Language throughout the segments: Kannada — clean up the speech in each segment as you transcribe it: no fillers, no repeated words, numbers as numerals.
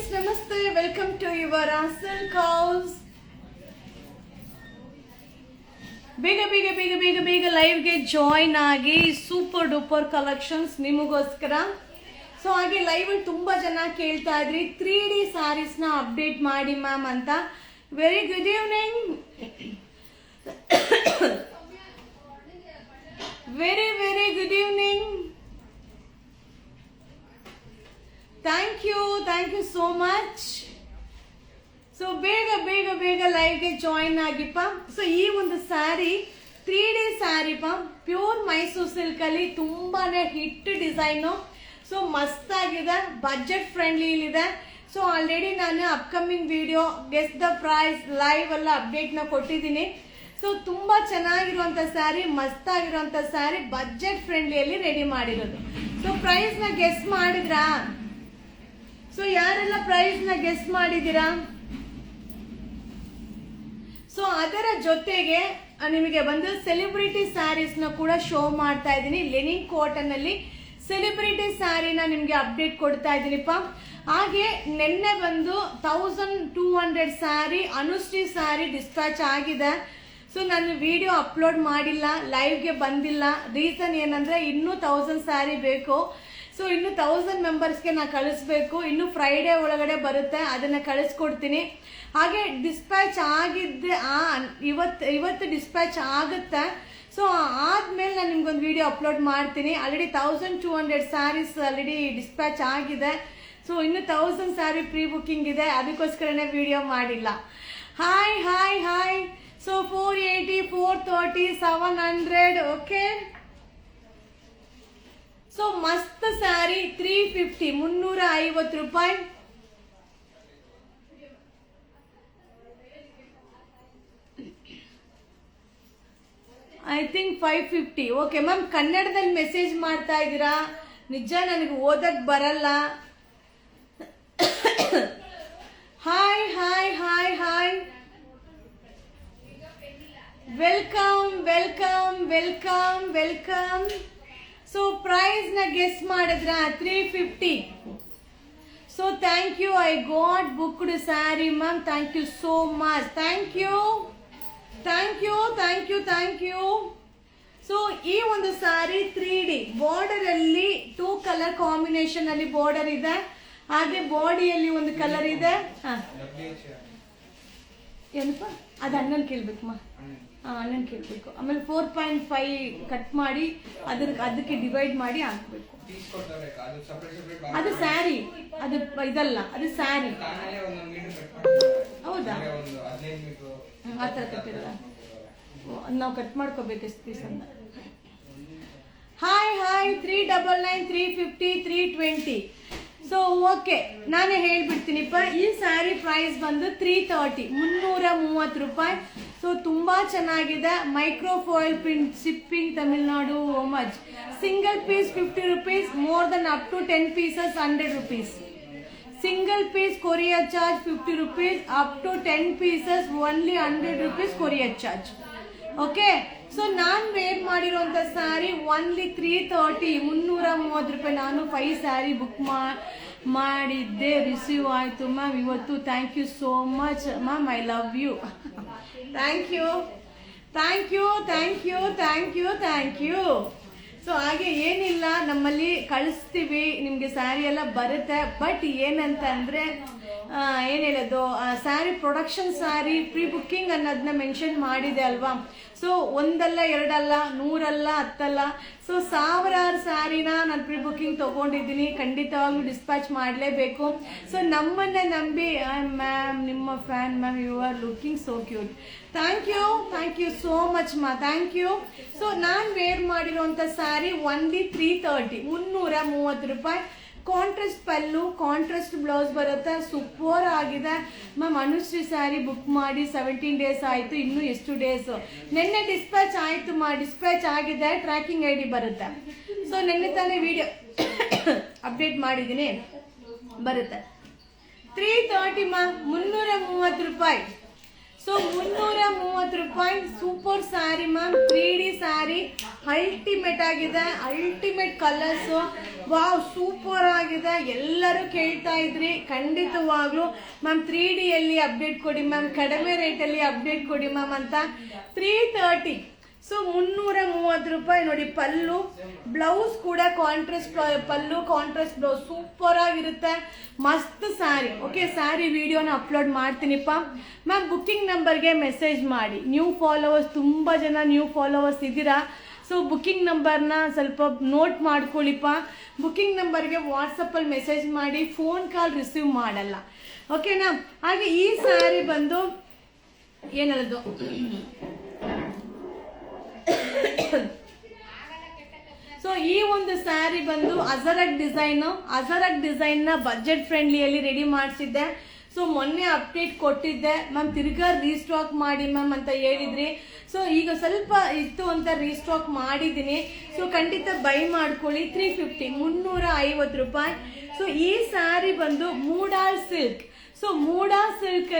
ಫ್ರೆಂಡ್ಸ್ ನಮಸ್ತೆ, welcome to your silk house. ಬೇಗ ಬೇಗ ಬೇಗ ಬೇಗ ಬೇಗ ಲೈವ್ಗೆ ಜಾಯಿನ್ ಆಗಿ ಸೂಪರ್ ಡೂಪರ್ ಕಲೆಕ್ಷನ್ಸ್ ನಿಮಗೋಸ್ಕರ. ಸೊ ಹಾಗೆ ಲೈವ್ ಅಲ್ಲಿ ತುಂಬಾ ಜನ ಕೇಳ್ತಾ ಇದ್ರಿ 3D ಸ್ಯಾರೀಸ್ ನ ಅಪ್ಡೇಟ್ ಮಾಡಿ ಮ್ಯಾಮ್ ಅಂತ. Very good evening, very very good evening. Thank you so much. So ಬೇಗ ಬೇಗ ಬೇಗ ಲೈವ್ಗೆ ಜಾಯಿನ್ ಆಗಿಪ್ಪ. ಸೊ ಈ ಒಂದು sari 3D sari pure Mysuru silk ಅಲ್ಲಿ ತುಂಬಾನೇ ಹಿಟ್ ಡಿಸೈನು. ಸೊ ಮಸ್ತ್ ಆಗಿದೆ, ಬಜೆಟ್ ಫ್ರೆಂಡ್ಲಿ ಇದೆ. ಸೊ ಆಲ್ರೆಡಿ ನಾನು upcoming video guess the price live ಎಲ್ಲ ಅಪ್ಡೇಟ್ ನ ಕೊಟ್ಟಿದ್ದೀನಿ. ಸೊ ತುಂಬಾ ಚೆನ್ನಾಗಿರುವಂತ ಸ್ಯಾರಿ, ಮಸ್ತ್ ಆಗಿರುವಂತ ಸ್ಯಾರಿ, ಬಜೆಟ್ ಫ್ರೆಂಡ್ಲಿಯಲ್ಲಿ ರೆಡಿ ಮಾಡಿರೋದು. ಸೊ ಪ್ರೈಸ್ ನ ಗೆಸ್ ಮಾಡಿದ್ರಾ? ಸೊ ಯಾರೆಲ್ಲ ಪ್ರೈಸ್ ನ ಗೆಸ್ ಮಾಡಿದ್ದೀರಾ? ಸೊ ಅದರ ಜೊತೆಗೆ ನಿಮಗೆ ಬಂದು ಸೆಲೆಬ್ರಿಟಿ ಸ್ಯಾರೀಸ್ ನ ಕೂಡ ಶೋ ಮಾಡ್ತಾ ಇದ್ದೀನಿ. ಲೆನಿನ್ ಕಾಟನ್ ಅಲ್ಲಿ ಸೆಲೆಬ್ರಿಟಿ ಸ್ಯಾರಿನ ನಿಮ್ಗೆ ಅಪ್ಡೇಟ್ ಕೊಡ್ತಾ ಇದ್ದೀನಿಪ್ಪ. ಹಾಗೆ ನಿನ್ನೆ ಬಂದು 1200 ಸ್ಯಾರಿ ಅನುಶ್ರೀ ಸ್ಯಾರಿ ಡಿಸ್ಪ್ಯಾಚ್ ಆಗಿದೆ. ಸೊ ನಾನು ವಿಡಿಯೋ ಅಪ್ಲೋಡ್ ಮಾಡಿಲ್ಲ, ಲೈವ್ಗೆ ಬಂದಿಲ್ಲ. ರೀಸನ್ ಏನಂದ್ರೆ ಇನ್ನೂ 1000 ಸ್ಯಾರಿ ಬೇಕು. ಸೊ ಇನ್ನು 1000 ಮೆಂಬರ್ಸ್ಗೆ ನಾ ಕಳಿಸ್ಬೇಕು. ಇನ್ನು ಫ್ರೈಡೆ ಒಳಗಡೆ ಬರುತ್ತೆ, ಅದನ್ನ ಕಳಿಸ್ಕೊಡ್ತೀನಿ. ಹಾಗೆ ಡಿಸ್ಪ್ಯಾಚ್ ಆಗಿದ್ದೆ ಇವತ್ತು ಡಿಸ್ಪ್ಯಾಚ್ ಆಗುತ್ತೆ. ಸೊ ಆದ್ಮೇಲೆ ನಾನು ನಿಮ್ಗೊಂದು ವಿಡಿಯೋ ಅಪ್ಲೋಡ್ ಮಾಡ್ತೀನಿ. ಆಲ್ರೆಡಿ 1200 ಸ್ಯಾರೀಸ್ ಆಲ್ರೆಡಿ ಡಿಸ್ಪ್ಯಾಚ್ ಆಗಿದೆ. ಸೊ ಇನ್ನು 1000 ಸ್ಯಾರಿ ಪ್ರೀ ಬುಕಿಂಗ್ ಇದೆ, ಅದಕ್ಕೋಸ್ಕರನೇ ವಿಡಿಯೋ ಮಾಡಿಲ್ಲ. Hi hi hi. So 480, 430, 700. Okay. So ಮಸ್ತ್ ಸ್ಯಾರಿ 350, 350 ರೂಪಾಯಿ. I think 550. ಓಕೆ ಮ್ಯಾಮ್, ಕನ್ನಡದಲ್ಲಿ ಮೆಸೇಜ್ ಮಾಡ್ತಾ ಇದ್ದೀರಾ. ನಿಜ ನನಗೆ ಓದಕ್ ಬರಲ್ಲ. Hi hi hi hi. Welcome welcome welcome welcome. So price ನ ಗೆಸ್ ಮಾಡಿದ್ರ 350. So thank you. I got booked sari ma'am. Thank you so much. Thank you thank you thank you thank you. So ಈ ಒಂದು ಸ್ಯಾರಿ 3D ಬಾರ್ಡರ್ ಅಲ್ಲಿ 2 ಕಲರ್ ಕಾಂಬಿನೇಷನ್ ಅಲ್ಲಿ ಬಾರ್ಡರ್ ಇದೆ. ಹಾಗೆ ಬಾಡಿಯಲ್ಲಿ ಒಂದು ಕಲರ್ ಇದೆ. ಏನಪ್ಪ ಅದು ಅಣ್ಣನ್ ಕೇಳ್ಬೇಕಮ್ಮ. ಅಣ್ಣನ್ ಕೇಳ್ಬೇಕು. ಆಮೇಲೆ 4.5 ಕಟ್ ಮಾಡಿ ಅದಕ್ಕೆ ಡಿವೈಡ್ ಮಾಡಿ ಹಾಕ್ಬೇಕು. ಅದು ಸ್ಯಾರಿ, ಅದು ಇದಲ್ಲ, ಅದು ಸ್ಯಾರಿ. ಹೌದಾ? ಆ ಥರ ಕಟ್ಟಿರಲ್ಲ, ನಾವು ಕಟ್ ಮಾಡ್ಕೋಬೇಕು ಎಷ್ಟು ಪೀಸ್ ಅಂತ. Hi hi. 399, 350, 320. ಸೊ ಓಕೆ, ನಾನೇ ಹೇಳ್ಬಿಡ್ತೀನಿಪ್ಪ. ಈ ಸ್ಯಾರಿ ಪ್ರೈಸ್ ಬಂದು 330, 330 ರೂಪಾಯಿ. ಸೊ ತುಂಬಾ ಚೆನ್ನಾಗಿದೆ. Micro foil print, shipping Tamilnadu, ಹೋಮಜ್. Single piece 50 rupees, more than up to 10 pieces 100 rupees. Single piece courier charge 50 rupees, up to 10 pieces only 100 rupees courier charge. Okay. So ನಾನ್ ವೇರ್ ಮಾಡಿರುವಂತ ಸ್ಯಾರಿ ಓನ್ಲಿ 330, 330 ರೂಪಾಯಿ. ನಾನು 5 ಸ್ಯಾರಿ ಬುಕ್ ಮಾಡಿದ್ದೆ, ರಿಸೀವ್ ಆಯ್ತು ಮ್ಯಾಮ್ ಇವತ್ತು. Thank you so much ma'am. I love you. Thank you thank you thank you thank you thank you. So ಹಾಗೆ ಏನಿಲ್ಲ, ನಮ್ಮಲ್ಲಿ ಕಳಿಸ್ತೀವಿ, ನಿಮ್ಗೆ ಸ್ಯಾರಿ ಎಲ್ಲ ಬರುತ್ತೆ. ಬಟ್ ಏನಂತ ಅಂದ್ರೆ ಏನ್ ಹೇಳೋದು, sari production sari pre booking ಅನ್ನೋದನ್ನ ಮೆನ್ಷನ್ ಮಾಡಿದೆ ಅಲ್ವಾ. ಸೊ ಒಂದಲ್ಲ, ಎರಡಲ್ಲ, 100 ಅಲ್ಲ, 10 ಅಲ್ಲ. ಸೊ ಸಾವಿರಾರು ಸ್ಯಾರಿನ ನಾನು ಪ್ರೀ ಬುಕ್ಕಿಂಗ್ ತಗೊಂಡಿದ್ದೀನಿ. ಖಂಡಿತವಾಗ್ಲೂ ಡಿಸ್ಪ್ಯಾಚ್ ಮಾಡಲೇಬೇಕು. ಸೊ ನಮ್ಮನ್ನ ನಂಬಿ, ಮ್ಯಾಮ್ ನಿಮ್ಮ fan ma'am, you are looking so cute. Thank you so much ಮಾ. Thank you. ಸೊ ನಾನ್ ವೇರ್ ಮಾಡಿರುವಂತ ಸ್ಯಾರಿ ಓನ್ಲಿ 330, 330 ರೂಪಾಯಿ. ಕಾಂಟ್ರಾಸ್ಟ್ ಪಲ್ಲು, ಕಾಂಟ್ರಾಸ್ಟ್ ಬ್ಲೌಸ್ ಬರುತ್ತೆ. ಸೂಪರ್ ಆಗಿದೆ ಮ್ಯಾಮ್. ಅನುಶ್ರೀ ಸ್ಯಾರಿ ಬುಕ್ ಮಾಡಿ 17 days ಆಯ್ತು. ಇನ್ನು ಎಷ್ಟು ಡೇಸ್? ನಿನ್ನೆ ಡಿಸ್ಪ್ಯಾಚ್ ಆಯ್ತು ಡಿಸ್ಪ್ಯಾಚ್ ಆಗಿದೆ. ಟ್ರ್ಯಾಕಿಂಗ್ ID ಬರುತ್ತೆ. ಸೊ ನಿನ್ನೆ ತಾನೇ ವಿಡಿಯೋ ಅಪ್ಡೇಟ್ ಮಾಡಿದ್ದೀನಿ, ಬರುತ್ತೆ. 330 ಮ್ಯಾಮ್, 330 ರೂಪಾಯಿ. ಸೊ 330 ರೂಪಾಯಿ. Super sari ma'am. 3D sari ultimate ಆಗಿದೆ. ಅಲ್ಟಿಮೇಟ್ ಕಲರ್ಸ್, ವಾವ್ ಸೂಪರ್ ಆಗಿದೆ. ಎಲ್ಲರೂ ಕೇಳ್ತಾ ಇದ್ರಿ, ಖಂಡಿತವಾಗ್ಲೂ ಮ್ಯಾಮ್ 3D ಅಲ್ಲಿ ಅಪ್ಡೇಟ್ ಕೊಡಿ ಮ್ಯಾಮ್, ಕಡಿಮೆ ರೇಟಲ್ಲಿ ಅಪ್ಡೇಟ್ ಕೊಡಿ ಮ್ಯಾಮ್ ಅಂತ. 330, ಸೊ 330 ರೂಪಾಯಿ ನೋಡಿ. ಪಲ್ಲು ಬ್ಲೌಸ್ ಕೂಡ contrast pallu, contrast blouse super ಆಗಿರುತ್ತೆ. ಮಸ್ತ್ ಸ್ಯಾರಿ. ಓಕೆ, ಸ್ಯಾರಿ ವಿಡಿಯೋನ ಅಪ್ಲೋಡ್ ಮಾಡ್ತೀನಿಪ್ಪ ಮ್ಯಾಮ್. ಬುಕ್ಕಿಂಗ್ ನಂಬರ್ಗೆ ಮೆಸೇಜ್ ಮಾಡಿ. ನ್ಯೂ ಫಾಲೋವರ್ಸ್, ತುಂಬ ಜನ ನ್ಯೂ ಫಾಲೋವರ್ಸ್ ಇದ್ದೀರಾ. ಸೊ ಬುಕ್ಕಿಂಗ್ ನಂಬರ್ನ ಸ್ವಲ್ಪ ನೋಟ್ ಮಾಡ್ಕೊಳ್ಳಿಪ್ಪ. ಬುಕ್ಕಿಂಗ್ ನಂಬರ್ಗೆ ವಾಟ್ಸಪ್ಪಲ್ಲಿ ಮೆಸೇಜ್ ಮಾಡಿ, ಫೋನ್ ಕಾಲ್ ರಿಸೀವ್ ಮಾಡಲ್ಲ, ಓಕೆನಾ. ಹಾಗೆ ಈ ಸ್ಯಾರಿ ಬಂದು ಏನದು ಸೊ ಈ ಒಂದು ಸ್ಯಾರಿ ಬಂದು ಅಜರಕ್ ಡಿಸೈನ್ ನ ಬಜೆಟ್ ಫ್ರೆಂಡ್ಲಿಯಲ್ಲಿ ರೆಡಿ ಮಾಡಿಸಿದ್ದೆ. ಸೊ ಮೊನ್ನೆ ಅಪ್ಡೇಟ್ ಕೊಟ್ಟಿದ್ದೆ ಮ್ಯಾಮ್, ತಿರ್ಗಾ ರೀಸ್ಟಾಕ್ ಮಾಡಿ ಮ್ಯಾಮ್ ಅಂತ ಹೇಳಿದ್ರಿ. ಸೊ ಈಗ ಸ್ವಲ್ಪ ಇತ್ತು ಅಂತ ರೀಸ್ಟಾಕ್ ಮಾಡಿದ್ದೀನಿ. ಸೊ ಖಂಡಿತ ಬೈ ಮಾಡ್ಕೊಳ್ಳಿ. 350, 350 ರೂಪಾಯಿ. ಸೊ ಈ ಸ್ಯಾರಿ ಬಂದು ಮೂಡಾಲ್ ಸಿಲ್ಕ್. ಸೊ ಮೂಡಾಲ್ ಸಿಲ್ಕ್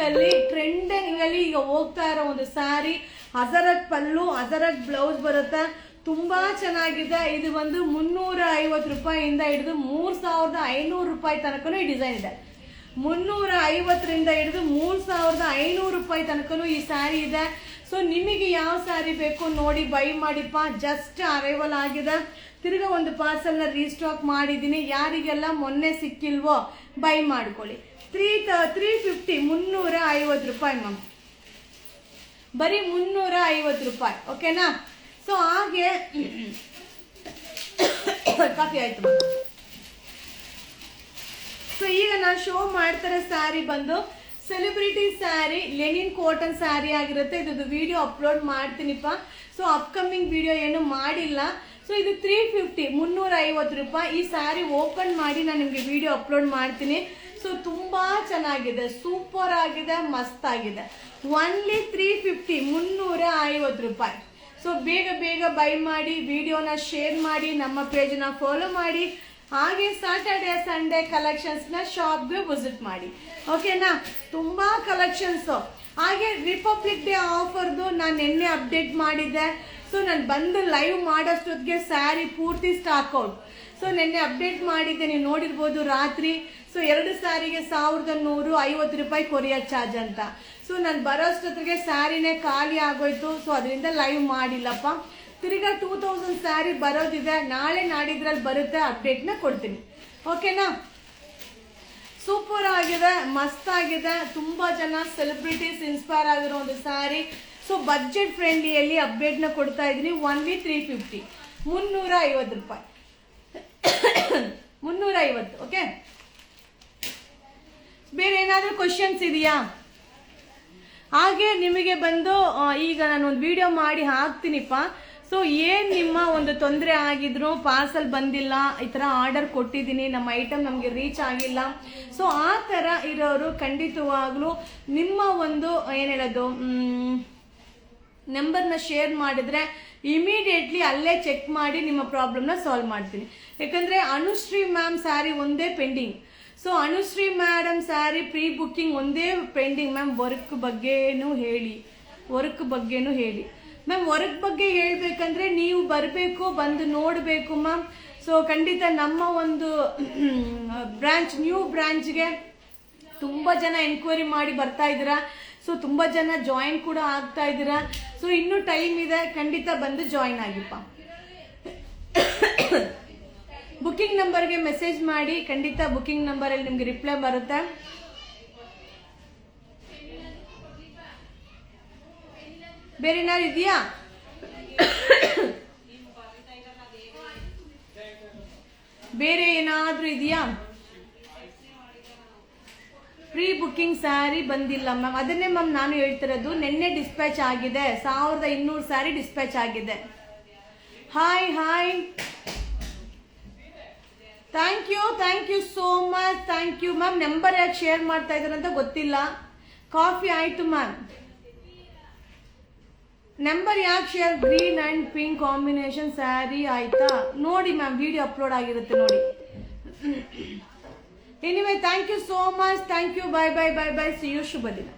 ಅಲ್ಲಿ ಟ್ರೆಂಡಿಂಗ್ ಅಲ್ಲಿ ಈಗ ಹೋಗ್ತಾ ಇರೋ ಒಂದು ಸ್ಯಾರಿ. ಅಜರಕ್ ಪಲ್ಲು, ಅಜರಕ್ ಬ್ಲೌಸ್ ಬರುತ್ತೆ. ತುಂಬಾ ಚೆನ್ನಾಗಿದೆ. ಇದು ಬಂದು 350 ರೂಪಾಯಿಯಿಂದ ಹಿಡಿದು 3500 ರೂಪಾಯಿ ತನಕನೂ ಈ ಡಿಸೈನ್ ಇದೆ. 350ರಿಂದ ಹಿಡಿದು 3500 ರೂಪಾಯಿ ತನಕನೂ ಈ ಸ್ಯಾರಿ ಇದೆ. ಸೊ ನಿಮಗೆ ಯಾವ ಸ್ಯಾರಿ ಬೇಕು ನೋಡಿ ಬೈ ಮಾಡಿಪ್ಪ. ಜಸ್ಟ್ ಅರೈವಲ್ ಆಗಿದೆ. ತಿರ್ಗಾ ಒಂದು ಪಾರ್ಸಲ್ನ ರೀಸ್ಟಾಕ್ ಮಾಡಿದ್ದೀನಿ. ಯಾರಿಗೆಲ್ಲ ಮೊನ್ನೆ ಸಿಕ್ಕಿಲ್ವೋ ಬೈ ಮಾಡ್ಕೊಳ್ಳಿ. 350, 350 ರೂಪಾಯಿ ಮ್ಯಾಮ್, ಬರೀ 350 ರೂಪಾಯಿ, ಓಕೆನಾ. ಸೊ ಹಾಗೆ ಕಾಫಿ ಆಯ್ತು. ಸೊ ಈಗ ನಾನು ಶೋ ಮಾಡ್ತಾರೆ ಸ್ಯಾರಿ ಬಂದು celebrity saree, linen cotton saree ಆಗಿರುತ್ತೆ. ಇದು ವಿಡಿಯೋ ಅಪ್ಲೋಡ್ ಮಾಡ್ತೀನಿಪ್ಪ. ಸೊ ಅಪ್ಕಮಿಂಗ್ ವಿಡಿಯೋ ಏನು ಮಾಡಿಲ್ಲ. ಸೊ ಇದು 350, 350 ರೂಪಾಯಿ. ಈ ಸ್ಯಾರಿ ಓಪನ್ ಮಾಡಿ ನಾನು ನಿಮಗೆ ವಿಡಿಯೋ ಅಪ್ಲೋಡ್ ಮಾಡ್ತೀನಿ. ಸೊ ತುಂಬಾ ಚೆನ್ನಾಗಿದೆ, ಸೂಪರ್ ಆಗಿದೆ, ಮಸ್ತ್ ಆಗಿದೆ. ಓನ್ಲಿ 350, 350 ರೂಪಾಯಿ. ಸೊ ಬೇಗ ಬೈ ಮಾಡಿ, ವಿಡಿಯೋನ ಶೇರ್ ಮಾಡಿ, ನಮ್ಮ ಪೇಜ್ನ ಫಾಲೋ ಮಾಡಿ. ಹಾಗೆ ಸ್ಯಾಟರ್ಡೆ ಸಂಡೇ ಕಲೆಕ್ಷನ್ಸ್ನ ಶಾಪ್ಗೆ ವಿಸಿಟ್ ಮಾಡಿ, ಓಕೆನಾ. ತುಂಬಾ ಕಲೆಕ್ಷನ್ಸ್. ಹಾಗೆ ರಿಪಬ್ಲಿಕ್ ಡೇ ಆಫರ್ದು ನಾನು ನಿನ್ನೆ ಅಪ್ಡೇಟ್ ಮಾಡಿದ್ದೆ. ಸೊ ನಾನು ಬಂದು ಲೈವ್ ಮಾಡೋಷ್ಟೊತ್ತಿಗೆ ಸ್ಯಾರಿ ಪೂರ್ತಿ ಸ್ಟಾಕ್ ಔಟ್. ಸೊ ನಿನ್ನೆ ಅಪ್ಡೇಟ್ ಮಾಡಿದ್ದೆ, ನೀವು ನೋಡಿರ್ಬೋದು ರಾತ್ರಿ. ಸೊ 2 ಸ್ಯಾರಿಗೆ 1150 ರೂಪಾಯಿ ಕೊರಿಯರ್ ಚಾರ್ಜ್ ಅಂತ. ಸೊ ನಾನು ಬರೋಷ್ಟೊತ್ತಿಗೆ ಸ್ಯಾರಿನೇ ಖಾಲಿ ಆಗೋಯ್ತು. ಸೊ ಅದರಿಂದ ಲೈವ್ ಮಾಡಿಲ್ಲಪ್ಪ. ತಿರ್ಗಾ 2000 ಸ್ಯಾರಿ ಬರೋದಿದೆ. ನಾಳೆ ನಾಡಿದ್ರಲ್ಲಿ ಬರುತ್ತೆ, ಅಪ್ಡೇಟ್ನ ಕೊಡ್ತೀನಿ, ಓಕೆನಾ. ಸೂಪರ್ ಆಗಿದೆ, ಮಸ್ತ್ ಆಗಿದೆ. ತುಂಬಾ ಜನ ಸೆಲೆಬ್ರಿಟೀಸ್ ಇನ್ಸ್ಪೈರ್ ಆಗಿರೋ ಒಂದು ಸ್ಯಾರಿ. ಸೊ ಬಜೆಟ್ ಫ್ರೆಂಡ್ಲಿಯಲ್ಲಿ ಅಪ್ಡೇಟ್ನ ಕೊಡ್ತಾ ಇದ್ದೀನಿ. ಓನ್ಲಿ 350, 350 ರೂಪಾಯಿ, 350, ಓಕೆ. ಬೇರೆ ಏನಾದರೂ ಕ್ವಶನ್ಸ್ ಇದೆಯಾ? ಹಾಗೆ ನಿಮಗೆ ಬಂದು ಈಗ ನಾನು ಒಂದು ವಿಡಿಯೋ ಮಾಡಿ ಹಾಕ್ತೀನಿಪ್ಪ. ಸೊ ಏನು ನಿಮ್ಮ ಒಂದು ತೊಂದರೆ ಆಗಿದ್ರು, ಪಾರ್ಸಲ್ ಬಂದಿಲ್ಲ, ಈ ಥರ ಆರ್ಡರ್ ಕೊಟ್ಟಿದ್ದೀನಿ, ನಮ್ಮ ಐಟಮ್ ನಮಗೆ ರೀಚ್ ಆಗಿಲ್ಲ, ಸೊ ಆ ಥರ ಇರೋರು ಖಂಡಿತವಾಗ್ಲೂ ನಿಮ್ಮ ಒಂದು ಏನು ಹೇಳೋದು ನಂಬರ್ನ ಶೇರ್ ಮಾಡಿದ್ರೆ ಇಮಿಡಿಯೇಟ್ಲಿ ಅಲ್ಲೇ ಚೆಕ್ ಮಾಡಿ ನಿಮ್ಮ ಪ್ರಾಬ್ಲಮ್ನ ಸಾಲ್ವ್ ಮಾಡ್ತೀನಿ. ಯಾಕಂದರೆ ಅನುಶ್ರೀ ಮ್ಯಾಮ್ ಸ್ಯಾರಿ ಒಂದೇ pending. So Anushree madam sari pre booking ಒಂದೇ ಪೆಂಡಿಂಗ್ ಮ್ಯಾಮ್. ವರ್ಕ್ ಬಗ್ಗೆನೂ ಹೇಳಿ ಮ್ಯಾಮ್. ವರ್ಕ್ ಬಗ್ಗೆ ಹೇಳಬೇಕಂದ್ರೆ ನೀವು ಬರಬೇಕು, ಬಂದು ನೋಡಬೇಕು ಮ್ಯಾಮ್. ಸೊ ಖಂಡಿತ ನಮ್ಮ ಒಂದು ಬ್ರಾಂಚ್, ನ್ಯೂ ಬ್ರಾಂಚ್ಗೆ ತುಂಬ ಜನ ಎನ್ಕ್ವೈರಿ ಮಾಡಿ ಬರ್ತಾ ಇದ್ದೀರಾ. ಸೊ ತುಂಬ ಜನ ಜಾಯಿನ್ ಕೂಡ ಆಗ್ತಾ ಇದ್ದೀರಾ. ಸೊ ಇನ್ನೂ ಟೈಮ್ ಇದೆ, ಖಂಡಿತ ಬಂದು ಜಾಯಿನ್ ಆಗಿಪ್ಪ. ಬುಕ್ಕಿಂಗ್ ನಂಬರ್ಗೆ ಮೆಸೇಜ್ ಮಾಡಿ, ಖಂಡಿತ ಬುಕ್ಕಿಂಗ್ ನಂಬರಲ್ಲಿ ನಿಮ್ಗೆ ರಿಪ್ಲೈ ಬರುತ್ತೆ. ಬೇರೆ ಏನಾದ್ರು ಇದೆಯಾ? ಬೇರೆ ಏನಾದ್ರೂ ಇದೆಯಾ? ಪ್ರೀ ಬುಕ್ಕಿಂಗ್ ಸ್ಯಾರಿ ಬಂದಿಲ್ಲ ಮ್ಯಾಮ್. ಅದನ್ನೇ ಮ್ಯಾಮ್ ನಾನು ಹೇಳ್ತಿರೋದು. ನಿನ್ನೆ ಡಿಸ್ಪ್ಯಾಚ್ ಆಗಿದೆ, 1200 ಸ್ಯಾರಿ ಡಿಸ್ಪ್ಯಾಚ್ ಆಗಿದೆ. Hi thank you so much. Thank you ma'am. Number ಯಾಕೆ ಶೇರ್ ಮಾಡ್ತಾ ಇದ್ದಾರೆ ಅಂತ ಗೊತ್ತಿಲ್ಲ. ಕಾಫಿ ಆಯ್ತು ಮ್ಯಾಮ್. ನಂಬರ್ ಯಾಕೆ share? Green and pink combination saree ಆಯ್ತಾ? ನೋಡಿ ಮ್ಯಾಮ್, ವಿಡಿಯೋ ಅಪ್ಲೋಡ್ ಆಗಿರುತ್ತೆ ನೋಡಿ. Anyway thank you so much. Thank you. Bye. See you. ಶುಭ ದಿನ.